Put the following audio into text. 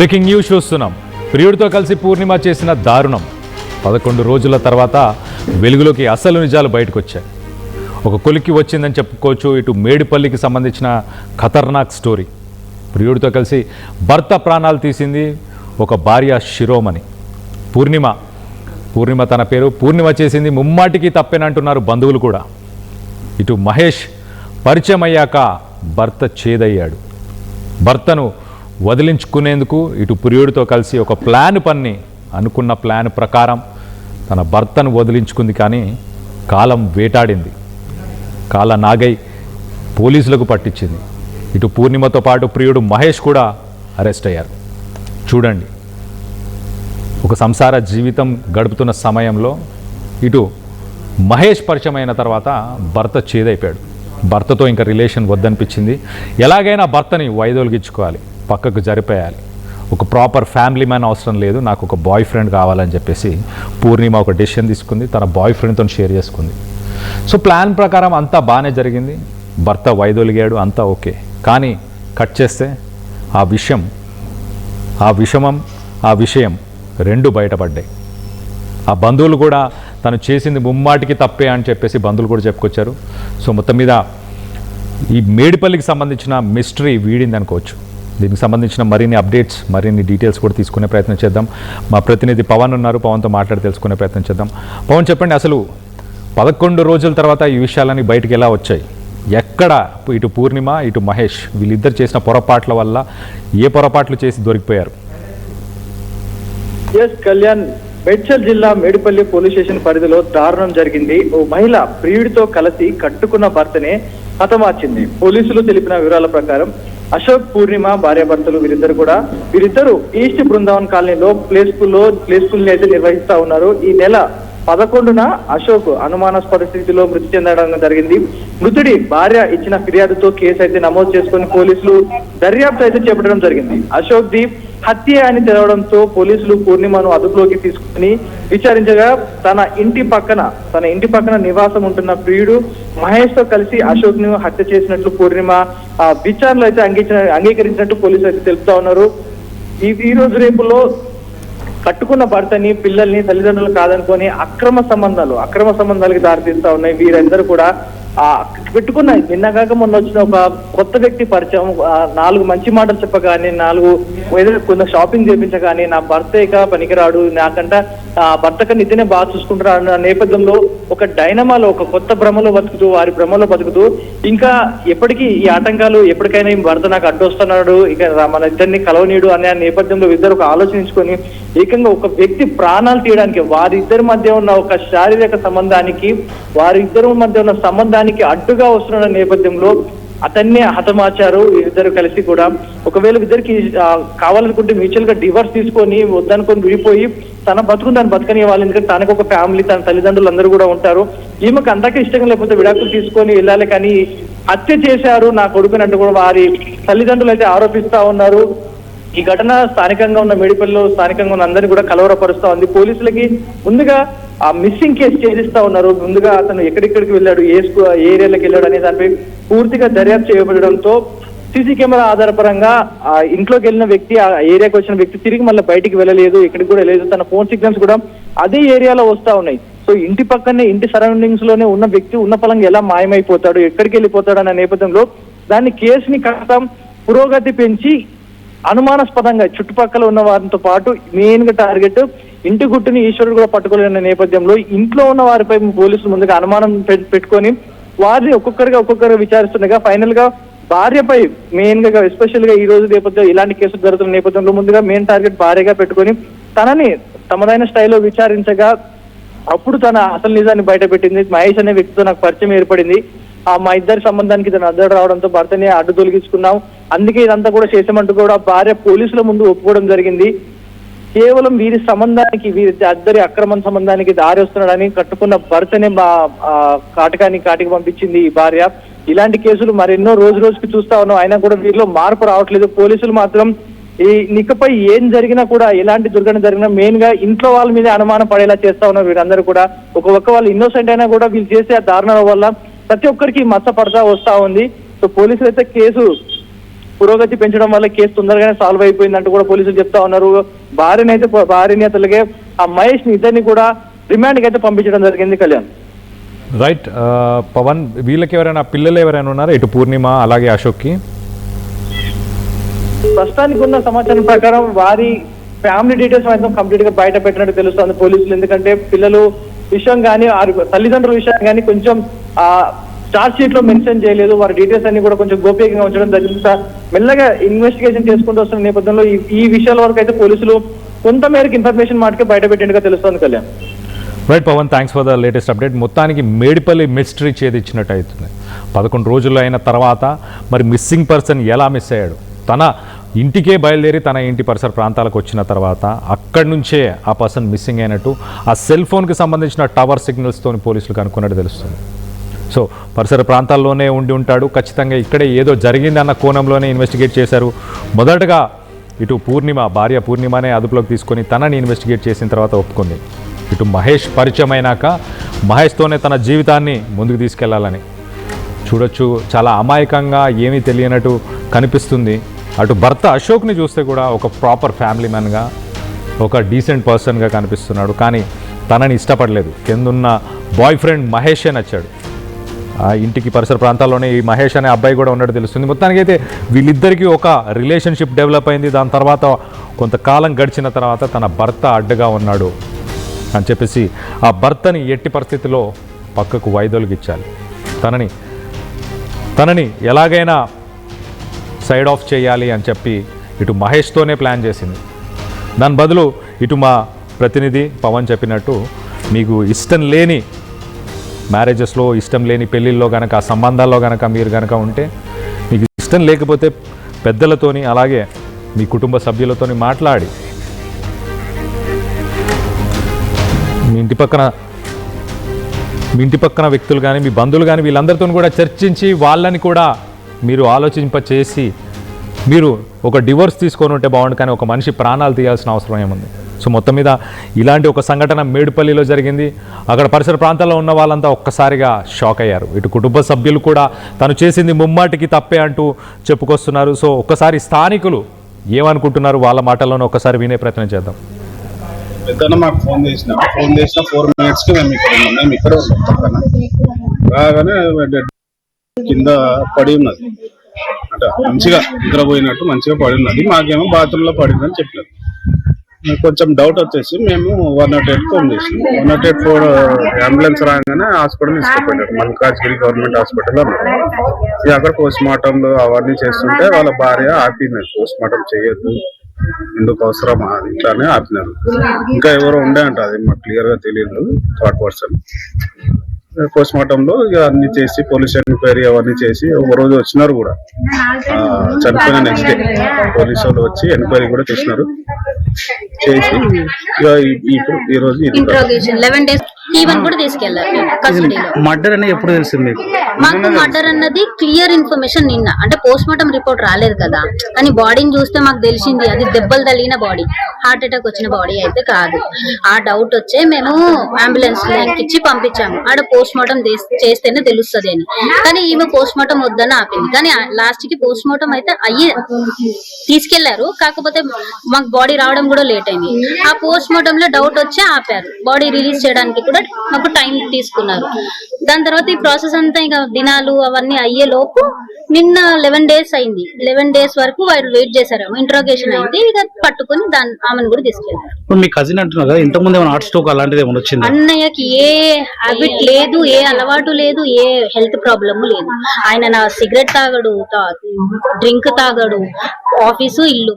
Breaking news చూస్తున్నాం. ప్రియుడితో కలిసి పూర్ణిమ చేసిన దారుణం. 11 రోజుల తర్వాత వెలుగులోకి అసలు నిజాలు బయటకు వచ్చాయి. ఒక కొలిక్కి వచ్చిందని చెప్పుకోవచ్చు. ఇటు మేడిపల్లికి సంబంధించిన ఖతర్నాక్ స్టోరీ. ప్రియుడితో కలిసి భర్త ప్రాణాలు తీసింది ఒక భార్య శిరోమణి పూర్ణిమ తన పేరు. పూర్ణిమ చేసింది ముమ్మాటికి తప్పేనంటున్నారు బంధువులు కూడా. ఇటు మహేష్ పరిచయం అయ్యాక భర్త చేదయ్యాడు. భర్తను వదిలించుకునేందుకు ఇటు ప్రియుడితో కలిసి ఒక ప్లాన్ పన్ని అనుకున్న ప్లాన్ ప్రకారం తన భర్తను వదిలించుకుంది. కానీ కాలం వేటాడింది. కాల నాగై పోలీసులకు పట్టించింది. ఇటు పూర్ణిమతో పాటు ప్రియుడు మహేష్ కూడా అరెస్ట్ అయ్యారు. చూడండి, ఒక సంసార జీవితం గడుపుతున్న సమయంలో ఇటు మహేష్ పరిచయం అయిన తర్వాత భర్త చేదైపోయాడు. భర్తతో ఇంకా రిలేషన్ వద్దనిపించింది. ఎలాగైనా భర్తని వైదొలిగించుకోవాలి, పక్కకు జరిపేయాలి. ఒక ప్రాపర్ ఫ్యామిలీ మ్యాన్ అవసరం లేదు, నాకు ఒక బాయ్ ఫ్రెండ్ కావాలని చెప్పేసి పూర్ణిమ ఒక డెసిషన్ తీసుకుంది. తన బాయ్ ఫ్రెండ్తో షేర్ చేసుకుంది. సో ప్లాన్ ప్రకారం అంతా బాగానే జరిగింది. భర్త వైదొలిగాడు, అంతా ఓకే. కానీ కట్ చేస్తే ఆ విషయం రెండు బయటపడ్డాయి. ఆ బంధువులు కూడా తను చేసింది ముమ్మాటికి తప్పే అని చెప్పేసి బంధువులు కూడా చెప్పుకొచ్చారు. సో మొత్తం మీద ఈ మేడిపల్లికి సంబంధించిన మిస్టరీ వీడింది అనుకోవచ్చు. దీనికి సంబంధించిన మరిన్ని అప్డేట్స్, మరిన్ని డీటెయిల్స్ కూడా తీసుకునే ప్రయత్నం చేద్దాం. మా ప్రతినిధి పవన్ ఉన్నారు, పవన్తో మాట్లాడి తెలుసుకునే ప్రయత్నం చేద్దాం. పవన్, చెప్పండి, అసలు 11 రోజుల తర్వాత ఈ విషయాలన్నీ బయటికి ఎలా వచ్చాయి? ఎక్కడ ఇటు పూర్ణిమ ఇటు మహేష్ వీళ్ళిద్దరు చేసిన పొరపాట్ల వల్ల ఏ పొరపాట్లు చేసి దొరికిపోయారు? కళ్యాణ్, మేడ్చల్ జిల్లా మేడిపల్లి పోలీస్ స్టేషన్ పరిధిలో దారుణం జరిగింది. ఓ మహిళ ప్రియుడితో కలిసి కట్టుకున్న భర్తనే హతమార్చింది. పోలీసులు తెలిపిన వివరాల ప్రకారం అశోక్, పూర్ణిమ భార్యాభర్తలు వీరిద్దరు ఈస్ట్ బృందావన్ కాలనీలో ప్లే స్కూల్ అయితే నిర్వహిస్తా ఉన్నారు. ఈ నెల 11న అశోక్ అనుమానాస్పద స్థితిలో మృతి చెందడం జరిగింది. మృతుడి భార్య ఇచ్చిన ఫిర్యాదుతో కేసు అయితే నమోదు చేసుకుని పోలీసులు దర్యాప్తు అయితే చేపట్టడం జరిగింది. అశోక్ ది హత్య అని తెలవడంతో పోలీసులు పూర్ణిమను అదుపులోకి తీసుకుని విచారించగా తన ఇంటి పక్కన నివాసం ఉంటున్న ప్రియుడు మహేష్ తో కలిసి అశోక్ ను హత్య చేసినట్లు పూర్ణిమ విచారణలో అయితే అంగీకరించినట్టు పోలీసులు అయితే తెలుపుతా ఉన్నారు. ఈ రోజు రేపులో కట్టుకున్న భర్తని, పిల్లల్ని తల్లిదండ్రులు కాదనుకొని అక్రమ సంబంధాలకి దారితీస్తా ఉన్నాయి. వీరందరూ కూడా పెట్టుకున్న నిన్నగాక మొన్న వచ్చిన ఒక కొత్త వ్యక్తి పరిచయం, 4 మంచి మాటలు చెప్పగానే, 4 ఏదైనా కొంత షాపింగ్ చేయించగానే నా భర్త ఇక పనికిరాడు, నాకంట భర్త కన్నా ఇతనే బాగా చూసుకుంటారు అన్న నేపథ్యంలో ఒక డైనమాలో ఒక కొత్త వారి భ్రమలో బతుకుతూ ఇంకా ఎప్పటికీ ఈ ఆటంకాలు ఎప్పటికైనా ఈ భర్త నాకు అడ్డొస్తున్నాడు, ఇక మన ఇద్దరిని కలవనీయుడు అనే నేపథ్యంలో ఇద్దరు ఒక ఆలోచించుకొని ఏకంగా ఒక వ్యక్తి ప్రాణాలు తీయడానికి, వారిద్దరి మధ్య ఉన్న ఒక శారీరక సంబంధానికి, వారిద్దరి మధ్య ఉన్న సంబంధానికి అడ్డుగా వస్తున్న నేపథ్యంలో అతన్ని హతమార్చారు. ఇద్దరు కలిసి కూడా ఒకవేళ ఇద్దరికి కావాలనుకుంటే మ్యూచువల్ గా డివోర్స్ తీసుకొని వద్దనుకొని విడిపోయి తన బతుకుని దాన్ని బతకని వాళ్ళు, ఎందుకంటే తనకు ఒక ఫ్యామిలీ, తన తల్లిదండ్రులు అందరూ కూడా ఉంటారు. ఈమెకు అంతకే ఇష్టంగా లేకపోతే విడాకులు తీసుకొని వెళ్ళాలి, కానీ హత్య చేశారు నా కొడుకుని కూడా వారి తల్లిదండ్రులు అయితే ఆరోపిస్తా ఉన్నారు. ఈ ఘటన స్థానికంగా ఉన్న మేడిపల్లిలో స్థానికంగా ఉన్న అందరినీ కూడా కలవరపరుస్తా ఉంది. పోలీసులకి ముందుగా ఆ మిస్సింగ్ కేసు ఛేదిస్తా ఉన్నారు. ముందుగా అతను ఎక్కడెక్కడికి వెళ్ళాడు, ఏ ఏరియాలకు వెళ్ళాడు అనే దానిపై పూర్తిగా దర్యాప్తు చేయబడడంతో సీసీ కెమెరా ఆధారపరంగా ఆ ఇంట్లోకి వెళ్ళిన వ్యక్తి, ఆ ఏరియాకి వచ్చిన వ్యక్తి తిరిగి మళ్ళీ బయటికి వెళ్ళలేదు, ఎక్కడికి కూడా వెళ్ళలేదు. తన ఫోన్ సిగ్నల్స్ కూడా అదే ఏరియాలో వస్తా ఉన్నాయి. సో ఇంటి పక్కనే, ఇంటి సరౌండింగ్స్ లోనే ఉన్న వ్యక్తి ఉన్న పలంగా ఎలా మాయమైపోతాడు, ఎక్కడికి వెళ్ళిపోతాడు అనే నేపథ్యంలో దాన్ని కేసుని కాస్త పురోగతి పెంచి అనుమానాస్పదంగా చుట్టుపక్కల ఉన్న వారితో పాటు మెయిన్ గా టార్గెట్ ఇంటి గుట్టుని ఈశ్వరుడు కూడా పట్టుకోలేని నేపథ్యంలో ఇంట్లో ఉన్న వారిపై పోలీసులు ముందుగా అనుమానం పెట్టుకొని వారిని ఒక్కొక్కరుగా విచారిస్తుండగా ఫైనల్ గా భార్యపై మెయిన్ గా ఎస్పెషల్ గా ఈ రోజు నేపథ్యంలో ఇలాంటి కేసులు జరుగుతున్న నేపథ్యంలో ముందుగా మెయిన్ టార్గెట్ భార్యగా పెట్టుకొని తనని తమదైన స్టైల్లో విచారించగా అప్పుడు తన అసలు నిజాన్ని బయట పెట్టింది. మహేష్ అనే వ్యక్తితో నాకు పరిచయం ఏర్పడింది, మా ఇద్దరి సంబంధానికి తను అడ్డు రావడంతో భర్తని అడ్డు తొలగించుకున్నాం, అందుకే ఇదంతా కూడా చేసామంటూ కూడా భార్య పోలీసుల ముందు ఒప్పుకోవడం జరిగింది. కేవలం వీరి ఇద్దరి అక్రమ సంబంధానికి దారి వస్తున్నాడని కట్టుకున్న భర్తనే కాటికి పంపించింది ఈ భార్య. ఇలాంటి కేసులు మరెన్నో రోజుకి చూస్తా ఉన్నాం, అయినా కూడా వీరిలో మార్పు రావట్లేదు. పోలీసులు మాత్రం ఇకపై ఏం జరిగినా కూడా, ఎలాంటి దుర్ఘటన జరిగినా మెయిన్ గా ఇంట్లో వాళ్ళ మీద అనుమానం పడేలా చేస్తా ఉన్నారు వీరందరూ కూడా. ఒక వాళ్ళు ఇన్నోసెంట్ అయినా కూడా వీళ్ళు చేసే ఆ దారుణాల వల్ల ప్రతి ఒక్కరికి మచ్చ పడతా వస్తా ఉంది. సో పోలీసులు అయితే కేసు పురోగతి పెంచడం వల్ల కేసు తొందరగానే సాల్వ్ అయిపోయిందంటూ కూడా పోలీసులు చెప్తా ఉన్నారు. భార్యని అతలుగే ఆ మహేష్ ని ఇద్దరిని కూడా రిమాండ్ కి అయితే పంపించడం జరిగింది. కళ్యాణ్. రైట్ పవన్, వీళ్ళకి ఎవరైనా పిల్లలు ఎవరైనా ఉన్నారా ఇటు పూర్ణిమ అలాగే అశోక్కి? ప్రస్తుతానికి ఉన్న సమాచారం ప్రకారం వారి ఫ్యామిలీ డీటెయిల్స్ మాత్రం కంప్లీట్ గా బయట పెట్టినట్టు తెలుస్తుంది పోలీసులు. ఎందుకంటే పిల్లలు విషయం కానీ తల్లిదండ్రుల విషయం కానీ కొంచెం చార్జ్ షీట్ లో మెన్షన్ చేయలేదు. వారి డీటెయిల్స్ అన్ని కూడా కొంచెం గోప్యంగా ఉంచడం జరిగింది. మెల్లగా ఇన్వెస్టిగేషన్ చేసుకుంటూ వస్తున్న నేపథ్యంలో ఈ విషయాల వరకు అయితే పోలీసులు కొంత మేరకు ఇన్ఫర్మేషన్ మాటకే బయట పెట్టినట్టుగా తెలుస్తుంది. Kalyan. Right Pavan, thanks for the latest update. మొత్తానికి మేడిపల్లి మిస్టరీ ఛేదించినట్టు అవుతుంది. 11 రోజులు అయిన తర్వాత మరి మిస్సింగ్ పర్సన్ ఎలా మిస్ అయ్యాడు? తన ఇంటికే బయలుదేరి తన ఇంటి పరిసర ప్రాంతాలకు వచ్చిన తర్వాత అక్కడి నుంచే ఆ పర్సన్ మిస్సింగ్ అయినట్టు ఆ సెల్ ఫోన్కి సంబంధించిన టవర్ సిగ్నల్స్తో పోలీసులు కనుక్కున్నట్టు తెలుస్తుంది. సో పరిసర ప్రాంతాల్లోనే ఉండి ఉంటాడు, ఖచ్చితంగా ఇక్కడే ఏదో జరిగిందన్న కోణంలోనే ఇన్వెస్టిగేట్ చేశారు. మొదటగా ఇటు భార్య పూర్ణిమనే అదుపులోకి తీసుకొని తనని ఇన్వెస్టిగేట్ చేసిన తర్వాత ఒప్పుకుంది. ఇటు మహేష్ పరిచయం అయినాక మహేష్తోనే తన జీవితాన్ని ముందుకు తీసుకెళ్లాలని చూడొచ్చు. చాలా అమాయకంగా ఏమీ తెలియనట్టు కనిపిస్తుంది. అటు భర్త అశోక్ని చూస్తే కూడా ఒక ప్రాపర్ ఫ్యామిలీ మ్యాన్గా, ఒక డీసెంట్ పర్సన్గా కనిపిస్తున్నాడు. కానీ తనని ఇష్టపడలేదు. కిందున్న బాయ్ ఫ్రెండ్ మహేషే నచ్చాడు. ఆ ఇంటికి పరిసర ప్రాంతాల్లోనే ఈ మహేష్ అనే అబ్బాయి కూడా ఉన్నట్టు తెలుస్తుంది. మొత్తానికి అయితే వీళ్ళిద్దరికీ ఒక రిలేషన్షిప్ డెవలప్ అయింది. దాని తర్వాత కొంతకాలం గడిచిన తర్వాత తన భర్త అడ్డుగా ఉన్నాడు అని చెప్పేసి ఆ భర్తని ఎట్టి పరిస్థితిలో పక్కకు వైదొలిగిచ్చాలి, తనని ఎలాగైనా సైడ్ ఆఫ్ చేయాలి అని చెప్పి ఇటు మహేష్తోనే ప్లాన్ చేసింది. దాని బదులు ఇటు మా ప్రతినిధి పవన్ చెప్పినట్టు మీకు ఇష్టం లేని మ్యారేజెస్లో, ఇష్టం లేని పెళ్ళిళ్ళలో కనుక, ఆ సంబంధాల్లో కనుక మీరు కనుక ఉంటే, మీకు ఇష్టం లేకపోతే పెద్దలతోని అలాగే మీ కుటుంబ సభ్యులతోని మాట్లాడి మీ ఇంటి పక్కన వ్యక్తులు కానీ మీ బంధువులు కానీ వీళ్ళందరితో కూడా చర్చించి వాళ్ళని కూడా మీరు ఆలోచింపచేసి మీరు ఒక డివోర్స్ తీసుకొని ఉంటే బాగుండు. కానీ ఒక మనిషి ప్రాణాలు తీయాల్సిన అవసరం ఏముంది? సో మొత్తం మీద ఇలాంటి ఒక సంఘటన మేడిపల్లిలో జరిగింది. అక్కడ పరిసర ప్రాంతాల్లో ఉన్న వాళ్ళంతా ఒక్కసారిగా షాక్ అయ్యారు. ఇటు కుటుంబ సభ్యులు కూడా తను చేసింది ముమ్మాటికి తప్పే అంటూ చెప్పుకొస్తున్నారు. సో ఒక్కసారి స్థానికులు ఏమనుకుంటున్నారు వాళ్ళ మాటల్లోనే ఒక్కసారి వినే ప్రయత్నం చేద్దాం. పెద్దన్న మాకు ఫోన్ చేసిన 4 minutes మేము ఇక్కడ ఉన్నాం. రాగానే కింద పడి ఉన్నది, అంటే మంచిగా నిద్రపోయినట్టు మంచిగా పడి ఉన్నది. మాకేమో బాత్రూంలో పడిందని చెప్పలేదు. కొంచెం డౌట్ వచ్చేసి మేము 108 ఫోన్ చేసినాం. 108 ఫోన్ అంబులెన్స్ రాగానే హాస్పిటల్ తీసుకుపోయారు. మల్కాజ్గిరి గవర్నమెంట్ హాస్పిటల్ అన్నారు. అక్కడ పోస్ట్ మార్టంలు అవన్నీ చేస్తుంటే వాళ్ళ భార్య ఆపినారు, పోస్ట్ మార్టం చేయొద్దు, ఎందుకు అవసరమా, ఇట్లానే ఆపినారు. ఇంకా ఎవరో ఉండే అంట, అది మాకు క్లియర్ గా తెలియదు. 3rd person పోస్ట్ మార్టం లో ఇక అన్ని చేసి పోలీస్ ఎంక్వైరీ అవన్నీ చేసి ఒక రోజు వచ్చినారు కూడా. చనిపోయిన నెక్స్ట్ డే పోలీసు వాళ్ళు వచ్చి ఎంక్వైరీ కూడా చేసినారు. చేసి ఇప్పుడు ఈ రోజు ఇంట్రోగేషన్ 11 days ఈవెన్ కూడా తీసుకెళ్లారు కస్టడీలో. మర్డర్ అనేది ఎప్పుడు తెలిసింది మాకు? మర్డర్ అన్నది క్లియర్ ఇన్ఫర్మేషన్ నిన్న, అంటే పోస్ట్ మార్టం రిపోర్ట్ రాలేదు కదా, కానీ బాడీని చూస్తే మాకు తెలిసింది అది దెబ్బలు తగిలిన బాడీ, హార్ట్ అటాక్ వచ్చిన బాడీ అయితే కాదు. ఆ డౌట్ వచ్చే మేము అంబులెన్స్ ఎక్కించి పంపించాము. ఆడ పోస్ట్ మార్టం చేస్తేనే తెలుస్తుంది అని. కానీ ఈమె పోస్ట్ మార్టం వద్దని ఆపింది. కానీ లాస్ట్ కి పోస్ట్ మార్టం అయితే అయ్యి తీసుకెళ్లారు. కాకపోతే మాకు బాడీ రావడం కూడా లేట్ అయింది. ఆ పోస్ట్ మార్టం లో డౌట్ వచ్చి ఆపారు. బాడీ రిలీజ్ చేయడానికి కూడా మాకు టైం తీసుకున్నారు. దాని తర్వాత ఈ ప్రాసెస్ అంతా ఇంకా దినాలు అవన్నీ అయ్యే లోపు నిన్న 11 days అయింది. 11 days వరకు వాళ్ళు వెయిట్ చేశారు. ఇంట్రోగేషన్ అయింది. ఇక పట్టుకుని ఆమెను కూడా తీసుకెళ్లారు. మీ కజిన్ అంటున్నారు కదా, ఇంతకుముందు ఏమైనా హార్ట్ స్ట్రోక్ అలాంటిది ఏమైనా వచ్చింది? అన్నయ్యకి ఏ హ్యాబిట్ లేదు, ఏ అలవాటు లేదు, ఏ హెల్త్ ప్రాబ్లమ్ లేదు. ఆయన నా సిగరెట్ తాగడు, డ్రింక్ తాగడు, ఆఫీసు ఇల్లు